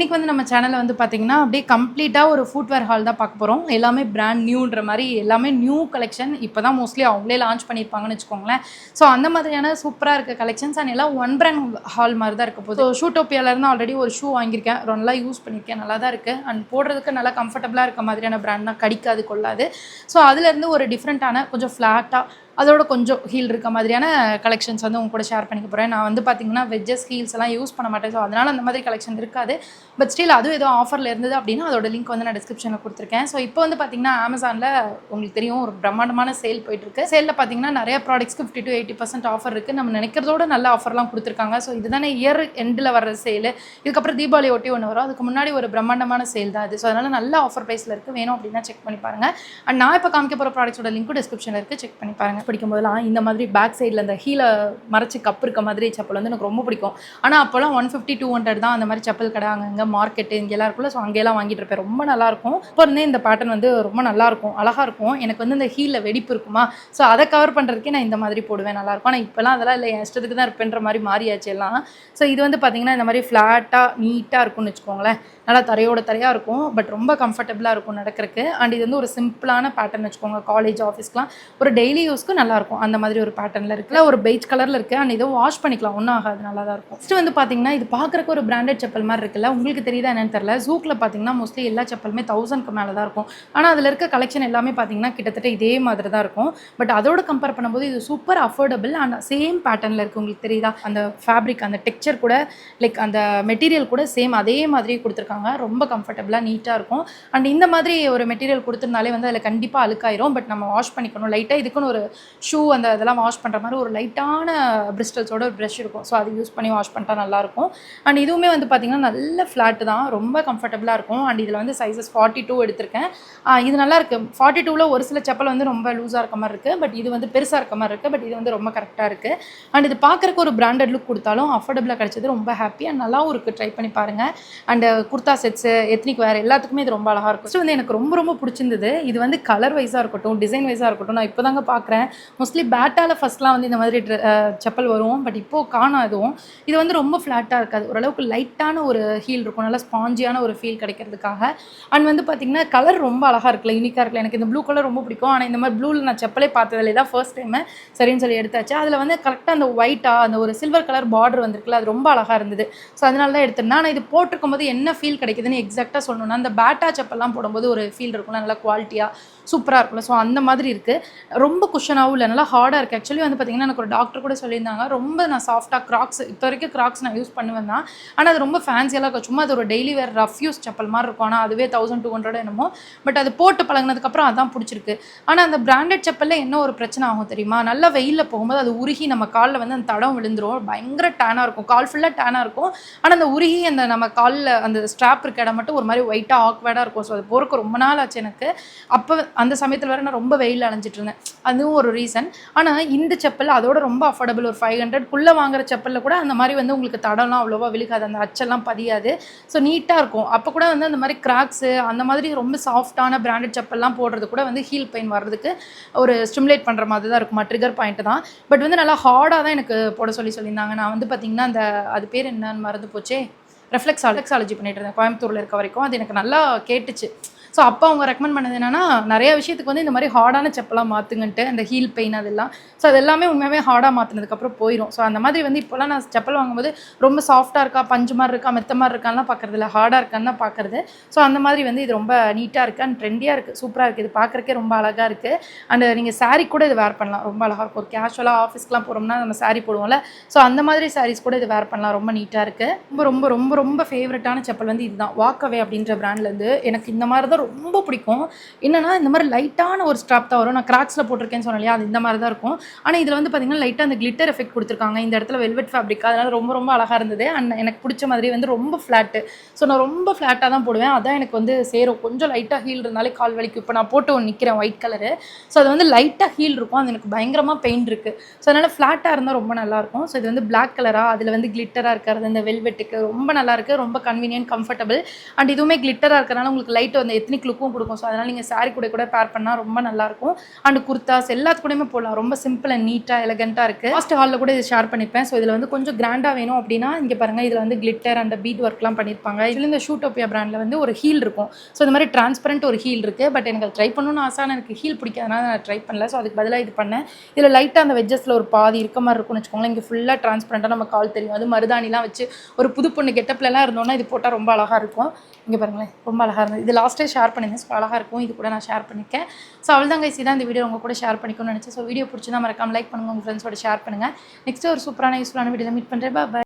இன்னைக்கு வந்து நம்ம சேனல்ல வந்து பார்த்தீங்கன்னா, அப்படியே கம்ப்ளீட்டா ஒரு ஃபுட்வேர் ஹால் தான் பார்க்க போறோம். எல்லாமே பிராண்ட் நியூன்ற மாரி எல்லாமே நியூ கலெக்ஷன். இப்ப தான் மோஸ்ட்லி அவங்களே லான்ச் பண்ணியிருப்பாங்கன்னு வச்சுக்கோங்களேன். ஸோ அந்த மாதிரியான சூப்பரா இருக்க கலெக்ஷன்ஸ் அண்ட் எல்லாம் ஒன் பிராண்ட் ஹால் மாரி தான் இருக்க போகுது. ஸோ ஷூட்டோப்பியால இருந்து ஆல்ரெடி ஒரு ஷூ வாங்கியிருக்கேன். நல்லா யூஸ் பண்ணியிருக்கேன். நல்லா தான் இருக்கு. அண்ட் போடுறதுக்கு நல்லா கம்ஃபர்டபுளா இருக்க மாதிரியான பிராண்ட் தான். கடிக்காது, கொள்ளாது. ஸோ அதுலேருந்து ஒரு டிஃப்ரெண்ட்டான கொஞ்சம் ஃப்ளாட்டா அதோட கொஞ்சம் ஹீல் இருக்க மாதிரியான கலெக்ஷன்ஸ் வந்து உங்க கூட ஷேர் பண்ணிக்க போகிறேன். நான் வந்து பார்த்தீங்கன்னா வெஜ்ஜஸ் ஹீல்ஸ் எல்லாம் யூஸ் பண்ண மாட்டேன். ஸோ அதனால் அந்த மாதிரி கலெக்ஷன் இருக்காது. பட் ஸ்டில் அதுவும் ஏதோ ஆஃபரில் இருந்தது அப்படின்னா அதோட லிங்க் வந்து நான் டிஸ்கிரிப்ஷனில் கொடுத்துருக்கேன். ஸோ இப்போ வந்து பார்த்தீங்கன்னா அமேசானில் உங்களுக்கு தெரியும் ஒரு பிரம்மாண்டமான சேல் போயிட்டுருக்கு. சேலில் பார்த்தீங்கன்னா நிறைய ப்ராடக்ட்ஸ்க்கு 50 to 80% ஆஃபர் இருக்குது. நம்ம நினைக்கிறதோட நல்ல ஆஃபர்லாம் கொடுத்துருக்காங்க. ஸோ இதுதானே இயர் எண்டில் வர சேல். இதுக்கப்புறம் தீபாவளி ஒட்டி ஒன்று வரும். அதுக்கு முன்னாடி ஒரு பிரம்மாண்டமான சேல் தான் இது. ஸோ அதனால் நல்ல ஆஃபர் ப்ரைஸில் இருக்குது. வேணும் அப்படின்னா செக் பண்ணி பாருங்கள். அண்ட் நான் இப்போ காமிக்க போகிற ப்ராடக்ட்ஸோட லிங்க்கும் டிஸ்கிரிப்ஷனில் இருக்குது. செக் பண்ணி பாருங்கள். பிடிக்கும் போதெல்லாம் இந்த மாதிரி பேக் சைடில் அந்த ஹீலை மறைச்சி கப்பு இருக்க மாதிரி செப்பல் வந்து எனக்கு ரொம்ப பிடிக்கும். ஆனால் அப்போல்லாம் 150 200 தான் அந்த மாதிரி செப்பல் கடை அங்கே மார்க்கெட்டு இங்கெல்லாம் இருக்குல்ல. ஸோ அங்கேலாம் வாங்கிட்டு இருப்பேன். ரொம்ப நல்லாயிருக்கும். இப்போ இருந்தே இந்த பேட்டர்ன் வந்து ரொம்ப நல்லாயிருக்கும், அழகாக இருக்கும். எனக்கு வந்து இந்த ஹீலில் வெடிப்பு இருக்குமா, ஸோ அதை கவர் பண்ணுறதுக்கே நான் இந்த மாதிரி போடுவேன். நல்லாயிருக்கும். ஆனால் இப்போலாம் அதெல்லாம் இல்லை, என் இஷ்டத்துக்கு தான் இருப்பேன்ற மாதிரி மாறியாச்சு எல்லாம். ஸோ இது வந்து பார்த்திங்கன்னா இந்த மாதிரி ஃப்ளாட்டாக நீட்டாக இருக்கும்னு வச்சுக்கோங்களேன். நல்லா தரையோட தரையாக இருக்கும். பட் ரொம்ப கம்ஃபர்டபுளாக இருக்கும் நடக்கிறதுக்கு. அண்ட் இது வந்து ஒரு சிம்பிளான பேட்டர்ன் வச்சுக்கோங்க. காலேஜ் ஆஃபீஸ்க்குலாம் ஒரு டெய்லி யூஸ்க்கு நல்லாயிருக்கும். அந்த மாதிரி ஒரு பேட்டர்னில் இருக்குல்ல, ஒரு பெய்ஜ் கலரில் இருக்குது. அண்ட் இதை வாஷ் பண்ணிக்கலாம், ஒன்றும் ஆகாது, நல்லா தான் இருக்கும். ஃபஸ்ட்டு வந்து பார்த்தீங்கன்னா இது பார்க்குறக்கு ஒரு பிராண்டட் செப்பல் மாதிரி இருக்குல்ல. உங்களுக்கு தெரியுதா என்னன்னு தெரியல. ஜூக்கில் பார்த்தீங்கன்னா மோஸ்ட்லி எல்லா செப்பலுமே 1000க்கு மேலே தான் இருக்கும். ஆனால் அதில் இருக்க கலெக்ஷன் எல்லாமே பார்த்தீங்கன்னா கிட்டத்தட்ட இதே மாதிரி தான் இருக்கும். பட் அதோட கம்பேர் பண்ணும்போது இது சூப்பர் அஃபோர்டபுள் அண்ட் சேம் பேட்டர்னில் இருக்குது. உங்களுக்கு தெரியுதா அந்த ஃபேப்ரிக், அந்த டெக்ஸ்சர் கூட, லைக் அந்த மெட்டீரியல் கூட சேம் அதே மாதிரி கொடுத்துருக்காங்க. ரொம்ப கம்ஃபர்டபுளாக நீட்டாக இருக்கும். அண்ட் இந்த மாதிரி ஒரு மெட்டீரியல் கொடுத்துருந்தாலே வந்து அதில் கண்டிப்பாக அழுக்காயிரும். பட் நம்ம வாஷ் பண்ணிக்கணும் லைட்டாக. இதுக்குன்னு ஒரு ஷூ அந்த இதெல்லாம் வாஷ் பண்ணுற மாதிரி ஒரு லைட்டான பிரிஸ்டல்ஸோட ஒரு ப்ரஷ் இருக்கும். ஸோ அது யூஸ் பண்ணி வாஷ் பண்ணிட்டா நல்லாயிருக்கும். அண்ட் இதுவுமே வந்து பார்த்திங்கன்னா நல்ல ஃப்ளாட்டு தான், ரொம்ப கம்ஃபர்டபுளாக இருக்கும். அண்ட் இதில் வந்து சைஸஸ் 42 எடுத்திருக்கேன். இது நல்லாயிருக்கு. 42ல் ஒரு சில செப்பல் வந்து ரொம்ப லூஸாக இருக்க மாதிரி இருக்குது. பட் இது வந்து பெருசாக இருக்க மாதிரி இருக்குது. பட் இது வந்து ரொம்ப கரெக்டாக இருக்குது. அண்ட் இது பார்க்குறக்கு ஒரு பிராண்டட் லுக் கொடுத்தாலும் அஃபோர்டபுளாக கிடச்சது. ரொம்ப ஹாப்பி அண்ட் நல்லாவும் இருக்குது. ட்ரை பண்ணி பாருங்கள். அண்ட் குர்தா செட்ஸு, எத்னிக் வேறு எல்லாத்துக்குமே இது ரொம்ப அழகாக இருக்கும். ஃபஸ்ட்டு வந்து எனக்கு ரொம்ப ரொம்ப பிடிச்சிருந்தது. இது வந்து கலர் வைஸாக இருக்கட்டும், டிசைன் வைஸாக இருக்கட்டும், நான் இப்போ தாங்க பார்க்குறேன். மோஸ்ட்லி பேட்டாவில் ஃபஸ்ட்லாம் வந்து இந்த மாதிரி செப்பல் வரும். பட் இப்போது காணோம் எதுவும். இது வந்து ரொம்ப ஃப்ளாட்டாக இருக்காது. ஓரளவுக்கு லைட்டான ஒரு ஹீல் இருக்கும். நல்லா ஸ்பாஞ்சியான ஒரு ஃபீல் கிடைக்கிறதுக்காக. அண்ட் வந்து பார்த்திங்கன்னா கலர் ரொம்ப அழகாக இருக்குல்ல, யூனிக்காக இருக்குல்ல. எனக்கு இந்த ப்ளூ கலர் ரொம்ப பிடிக்கும். ஆனால் இந்த மாதிரி ப்ளூவில் நான் செப்பலே பார்த்ததில்லை. தான் ஃபர்ஸ்ட் டைமு சரின்னு சொல்லி எடுத்தாச்சு. அதில் வந்து கரெக்டாக அந்த ஒயிட்டாக அந்த ஒரு சில்வர் கலர் பார்டர் வந்துருக்குல்ல, அது ரொம்ப அழகாக இருந்தது. ஸோ அதனால தான் எடுத்திருந்தேன். ஆனால் இது போட்டிருக்கும் போது என்ன ஃபீல் கிடைக்குதுன்னு எக்ஸாக்டாக சொல்லணும்னா, அந்த பேட்டா செப்பல்லாம் போடும்போது ஒரு ஃபீல் இருக்கும்ல, நல்லா குவாலிட்டியாக சூப்பராக இருக்கும்ல. ஸோ அந்த மாதிரி இருக்குது. ரொம்ப குஷனாகவும் இல்லை, நல்லா ஹார்டாக இருக்குது. ஆக்சுவலி வந்து பார்த்திங்கன்னா எனக்கு ஒரு டாக்டர் கூட சொல்லியிருந்தாங்க, ரொம்ப நான் சாஃப்டாக கிராக்ஸ் இப்போ வரைக்கும் கிராக்ஸ் நான் யூஸ் பண்ணுவேன் தான். ஆனால் அது ரொம்ப ஃபேன்சியெல்லாம் இருக்கும். சும்மா அது ஒரு டெய்லி வேர் ரஃப் யூஸ் செப்பல் மாதிரி இருக்கும். ஆனால் அதுவே 1200 என்னமோ. பட் அது போட்டு பழகினதுக்கப்புறம் அதான் பிடிச்சிருக்கு. ஆனால் அந்த பிராண்டட் செப்பலில் என்ன ஒரு பிரச்சனை ஆகும் தெரியுமா, நல்லா வெயிலில் போகும்போது அது உருகி நம்ம காலில் வந்து அந்த தடம் விழுந்துரும். பயங்கர டேனாக இருக்கும், கால் ஃபுல்லாக டேனாக இருக்கும். ஆனால் அந்த உருகி அந்த நம்ம காலில் அந்த ஸ்ட்ராப் இருக்க இடம் மட்டும் ஒரு மாதிரி ஒயிட்டாக ஆக்வர்டாக இருக்கும். ஸோ அது போகிறக்கு ரொம்ப நாள் ஆச்சு எனக்கு. அப்போ அந்த சமயத்தில் வேறு நான் ரொம்ப வெயில் அலைஞ்சிட்டு இருந்தேன். அதுவும் ஒரு ரீசன். ஆனால் இந்த செப்பல் அதோட ரொம்ப அஃபோர்டபுள். ஒரு 500க்குள்ளே வாங்குற செப்பலில் கூட அந்த மாதிரி வந்து உங்களுக்கு தடம்லாம் அவ்வளோவா விழுகாது, அந்த அச்செல்லாம் பதியாது. ஸோ நீட்டாக இருக்கும். அப்போ கூட வந்து அந்த மாதிரி கிராக்ஸு அந்த மாதிரி ரொம்ப சாஃப்டான பிராண்டட் செப்பல்லாம் போடுறது கூட வந்து ஹீல் பெயின் வர்றதுக்கு ஒரு ஸ்டிமுலேட் பண்ணுற மாதிரி தான் இருக்குமா, ட்ரிகர் பாயிண்ட் தான். பட் வந்து நல்லா ஹார்டாக தான் எனக்கு போட சொல்லியிருந்தாங்க. நான் வந்து பார்த்திங்கன்னா அந்த அது பேர் என்னன்னு மறந்து போச்சே, ரெஃப்ளெக்ஸாலஜி பண்ணிட்டு இருந்தேன் கோயம்புத்தூரில் இருக்க வரைக்கும். அது எனக்கு நல்லா கேட்டுச்சு. ஸோ அப்போ அவங்க ரெக்கமெண்ட் பண்ணது என்னென்னா, நிறைய விஷயத்துக்கு வந்து இந்த மாதிரி ஹார்டான செப்பலாக மாற்றுங்கன்ட்டு, அந்த ஹீல் பெயின் அதெல்லாம். ஸோ அது எல்லாமே உண்மையாகவே ஹார்டாக மாற்றினதுக்கப்புறம் போயிடும். ஸோ அந்த மாதிரி வந்து இப்போலாம் நான் செப்பல் வாங்கும்போது ரொம்ப சாஃப்டாக இருக்கா, பஞ்சு மாதிரி இருக்கா, மெத்த மாதிரி இருக்கான்லாம் பார்க்குறது இல்லை, ஹார்டாக இருக்கான்னு தான் பார்க்குறது. ஸோ அந்த மாதிரி வந்து இது ரொம்ப நீட்டாக இருக்குது அண்ட் ட்ரெண்டியாக இருக்குது, சூப்பராக இருக்குது. இது பார்க்குறக்கே ரொம்ப அழகாக இருக்குது. அண்ட் நீங்கள் சாரீ கூட இது வேர் பண்ணலாம், ரொம்ப அழகாக இருக்கும். ஒரு கேஷுவலாக ஆஃபீஸ்க்குலாம் போகிறோம்னா நம்ம சாரீ போடுவோம்ல, ஸோ அந்த மாதிரி சாரீஸ் கூட இது வேர் பண்ணலாம், ரொம்ப நீட்டாக இருக்குது. ரொம்ப ரொம்ப ரொம்ப ரொம்ப ஃபேவரட்டான செப்பல் வந்து இதுதான், வாக்கவே அப்படின்ற பிராண்ட்லேருந்து. எனக்கு இந்த மாதிரி தான் ரொம்ப பிடிக்கும். என்னன்னா இந்த மாதிரி லைட்டான ஒரு ஸ்ட்ராப் தான் வரும். நான் கிராக்ஸில் போட்டிருக்கேன்னு சொன்னேன் இல்லையா, அது இந்த மாதிரி தான் இருக்கும். ஆனால் இதில் வந்து பார்த்திங்கன்னா லைட்டாக அந்த கிளிட்டர் எஃபெக்ட் கொடுத்துருக்காங்க. இந்த இடத்துல வெல்வெட் ஃபேப்ரிக், அதனால் ரொம்ப ரொம்ப அழகாக இருந்தது. அண்ட் எனக்கு பிடிச்ச மாதிரி வந்து ரொம்ப ஃப்ளாட்டு. ஸோ நான் ரொம்ப ஃப்ளாட்டாக தான் போடுவேன். அதான் எனக்கு வந்து சேரும். கொஞ்சம் லைட்டாக ஹீல் இருந்தாலே கால் வலிக்கும். இப்போ நான் போட்டு ஒன்று நிற்கிறேன் ஒயிட் கலரு. ஸோ அது வந்து லைட்டாக ஹீல் இருக்கும். அது எனக்கு பயங்கரமாக பெயின் இருக்குது. ஸோ அதனால் ஃப்ளாட்டாக இருந்தால் ரொம்ப நல்லாயிருக்கும். ஸோ இது வந்து பிளாக் கலராக, அதில் வந்து கிளிட்டராக இருக்கிறது இந்த வெல்வெட்டுக்கு ரொம்ப நல்லாயிருக்கு. ரொம்ப கன்வீனியன்ட், கம்ஃபர்டபுள். அண்ட் இதுவுமே கிளிட்டராக இருக்கிறனால உங்களுக்கு லைட் வந்து எத்னிக் லுக்கும் கொடுக்கும். ஸோ அதனால் நீங்கள் சாரீ கூட பேர் பண்ணால் ரொம்ப நல்லாயிருக்கும். அண்ட் குர்தாஸ் எல்லாத்து கூடயுமே போடலாம். ரொம்ப சிம்பிள் அண்ட் நீட்டாக எலகெண்ட்டாக இருக்குது. லாஸ்ட் ஹாலில் கூட இது ஷேர் பண்ணியிருப்பேன். ஸோ இதில் வந்து கொஞ்சம் கிராண்டாக வேணும் அப்படின்னா இங்கே பாருங்கள், இதில் வந்து கிளிட்டர் அண்ட் பீட் ஒர்க்லாம் பண்ணியிருப்பாங்க. இதில் இந்த ஷூட்டோபியா பிராண்டில் வந்து ஒரு ஹீல் இருக்கும். ஸோ இந்த மாதிரி டிரான்ஸ்பரண்ட் ஒரு ஹீல் இருக்குது. பட் எனக்கு அது ட்ரை பண்ணணும்னு ஆசை. எனக்கு ஹீல் பிடிக்காதனால நான் ட்ரை பண்ணல. ஸோ அதுக்கு பதிலாக இது பண்ணேன். இதில் லைட்டாக அந்த வெஜ்ஜஸில் ஒரு பாதி இருக்க மாதிரி இருக்கும்னு வச்சுக்கோங்களேன். இங்கே ஃபுல்லாக டிரான்ஸ்பரண்ட்டாக நம்ம கால் தெரியும். அது மருதாணிலாம் வச்சு ஒரு புது பொண்ணு கெட்டப்லலாம் இருந்தோன்னா இது போட்டால் ரொம்ப அழகாக இருக்கும். இங்கே பாருங்களேன், ரொம்ப அழகாக இருந்தது. இது லாஸ்ட்டே ஷேர் பண்ணியிருந்தேன். ஸோ அழகாக இருக்கும். இது கூட நான் ஷேர் பண்ணியிருக்கேன். ஸோ அவ்வளோதான் கைஸ், இதான் இந்த வீடியோ உங்கள் கூட ஷேர் பண்ணிக்கணும்னு நினச்சேன். ஸோ வீடியோ பிடிச்சிருந்தா மறக்காம லைக் பண்ணுங்கள், உங்கள் ஃப்ரெண்ட்ஸோட ஷேர் பண்ணுங்கள். நெக்ஸ்ட்டு ஒரு சூப்பரான யூஸ்ஃபுல்லான வீடியோவில் மீட் பண்ணுறேன். பாய்.